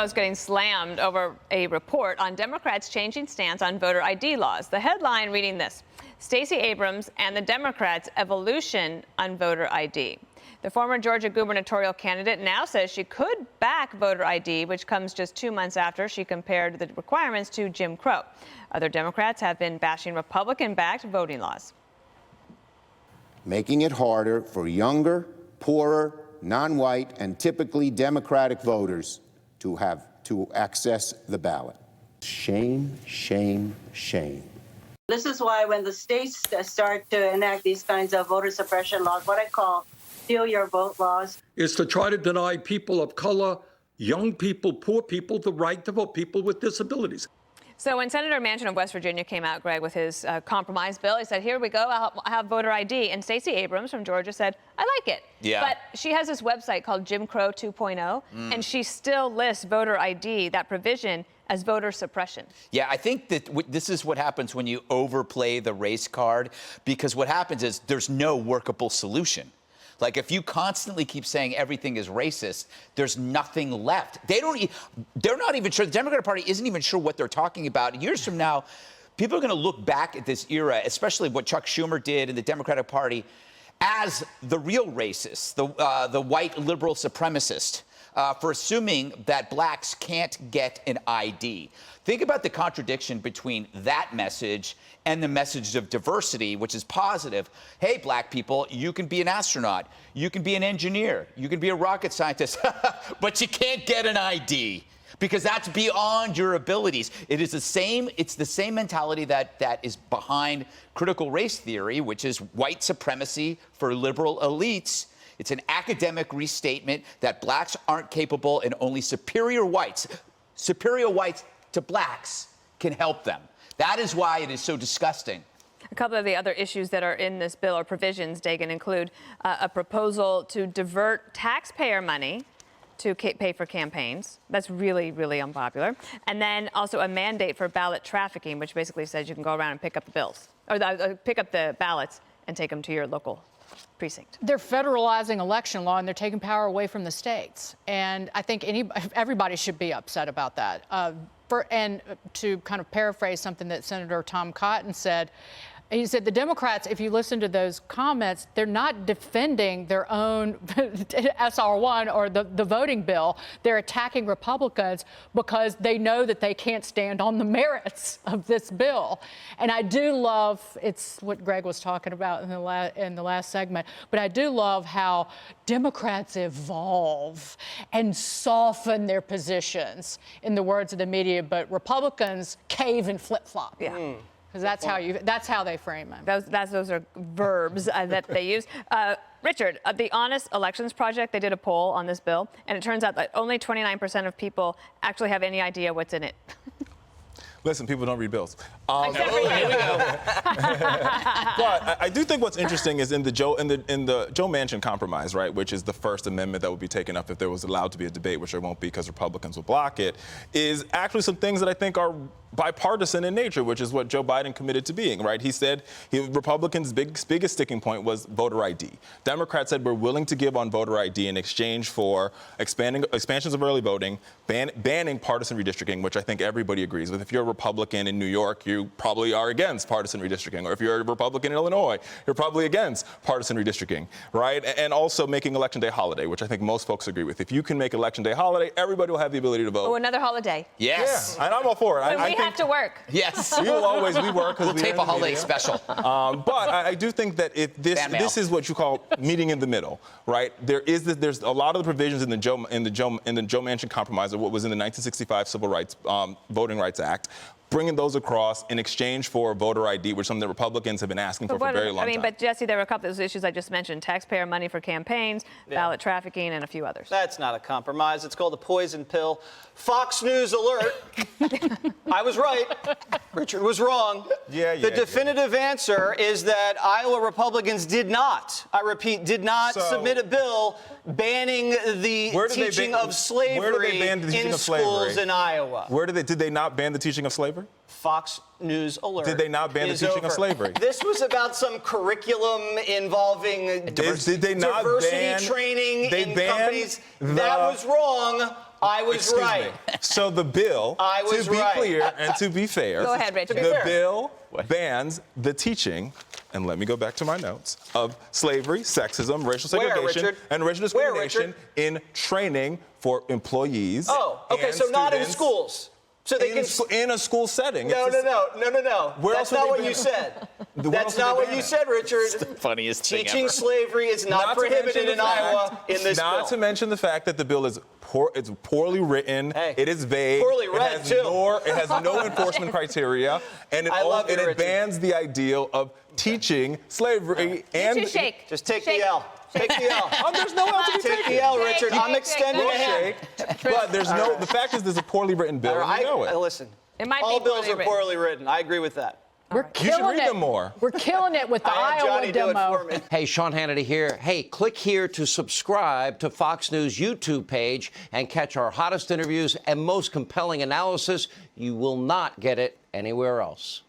is getting slammed over a report on Democrats changing stance on voter ID laws. The headline reading this: Stacey Abrams and the Democrats' evolution on voter ID. The former Georgia gubernatorial candidate now says she could back voter ID, which comes just 2 months after she compared the requirements to Jim Crow. Other Democrats have been bashing Republican-backed voting laws. Making it harder for younger, poorer, non-white, and typically Democratic voters to access the ballot. Shame, shame, shame. This is why when the states start to enact these kinds of voter suppression laws, what I call steal your vote laws, is to try to deny people of color, young people, poor people, the right to vote, people with disabilities. So when Senator Manchin of West Virginia came out, Greg, with his compromise bill, he said, here we go, I'll have voter ID. And Stacey Abrams from Georgia said, I like it. Yeah. But she has this website called Jim Crow 2.0, and she still lists voter ID, that provision, as voter suppression. Yeah, I think that this is what happens when you overplay the race card, because what happens is there's no workable solution. Like, if you constantly keep saying everything is racist, there's nothing left. They're not even sure. The Democratic Party isn't even sure what they're talking about. Years from now, people are going to look back at this era, especially what Chuck Schumer did in the Democratic Party, as the real racist, the white liberal supremacist, for assuming that blacks can't get an ID. Think about the contradiction between that message and the message of diversity, which is positive. Hey, black people, you can be an astronaut, you can be an engineer, you can be a rocket scientist, but you can't get an ID because that's beyond your abilities. It's the same mentality that is behind critical race theory, which is white supremacy for liberal elites. It's an academic restatement that blacks aren't capable and only superior whites to blacks can help them. That is why it is so disgusting. A couple of the other issues that are in this bill or provisions, Dagan, include a proposal to divert taxpayer money to pay for campaigns. That's really, really unpopular. And then also a mandate for ballot trafficking, which basically says you can go around and pick up the bills, or pick up the ballots and take them to your local precinct. They're federalizing election law, and they're taking power away from the states. And I think everybody should be upset about that. And to kind of paraphrase something that Senator Tom Cotton said, he said the Democrats, if you listen to those comments, they're not defending their own SR1 or the voting bill. They're attacking Republicans because they know that they can't stand on the merits of this bill. And I do love, it's what Greg was talking about in the last segment, but I do love how Democrats evolve and soften their positions, in the words of the media, but Republicans cave and flip-flop. Yeah. Because that's how they frame it. Those are verbs that they use. Richard, the Honest Elections Project, they did a poll on this bill, and it turns out that only 29% of people actually have any idea what's in it. Listen, people don't read bills. Except for you. But I do think what's interesting is in the Joe Manchin compromise, right, which is the first amendment that would be taken up if there was allowed to be a debate, which there won't be because Republicans will block it, is actually some things that I think are bipartisan in nature, which is what Joe Biden committed to being, right? He said Republicans' biggest sticking point was voter ID. Democrats said we're willing to give on voter ID in exchange for expansions of early voting, banning partisan redistricting, which I think everybody agrees with. If you're a Republican in New York, you probably are against partisan redistricting. Or if you're a Republican in Illinois, you're probably against partisan redistricting, right? And also making Election Day holiday, which I think most folks agree with. If you can make Election Day holiday, everybody will have the ability to vote. Oh, another holiday. Yes. Yeah, and I'm all for it. We have to work. Yes. We work. We'll tape a holiday special. But I do think that if this is what you call meeting in the middle, right? There's a lot of the provisions in the Joe Manchin compromise of what was in the 1965 Civil Rights Voting Rights Act, bringing those across in exchange for voter ID, which some of the Republicans have been asking for a very long time. But Jesse, there were a couple of those issues I just mentioned: taxpayer money for campaigns, ballot trafficking, and a few others. That's not a compromise. It's called a poison pill. Fox News alert. I was right. Richard was wrong. The definitive answer is that Iowa Republicans did not, I repeat, did not submit a bill banning the teaching of slavery in schools in Iowa. Did they not ban the teaching of slavery? Fox News alert. Did they not ban the teaching of slavery? This was about some curriculum involving diversity training in companies. That was wrong. I was Excuse right. me. So the bill, I was to be right. clear and to be fair, Go ahead, Richard. the bill bans the teaching, and let me go back to my notes, of slavery, sexism, racial segregation, Richard? and racial Where, discrimination Richard? in training for employees. Oh, okay, and so not in students schools. So they can. in a school setting. No. Where That's else would not they what ban you it? said. Where That's else would not they what ban you it? said, Richard. Funniest thing Teaching ever. slavery is not to prohibited mention in the fact- Iowa in this bill. Not to mention the fact that the bill is it's poorly written. Hey, it is vague. poorly it read, has too. It has no enforcement criteria, and I love you, it Richard. bans the ideal of teaching slavery and. You two shake. Just take Shake. the L. Take the L. Oh, there's no L to be Take taken. the L, Shake, Richard. shake, I'm shake, extending a shake. hand. But there's no. The fact is, there's a poorly written bill. And you know it. Listen. It might all be bills poorly are written. poorly written. I agree with that. We're You should killing read it. them more. We're killing it with the I had Iowa Johnny do it demo. for me. Hey, Sean Hannity here. Hey, click here to subscribe to Fox News YouTube page and catch our hottest interviews and most compelling analysis. You will not get it anywhere else.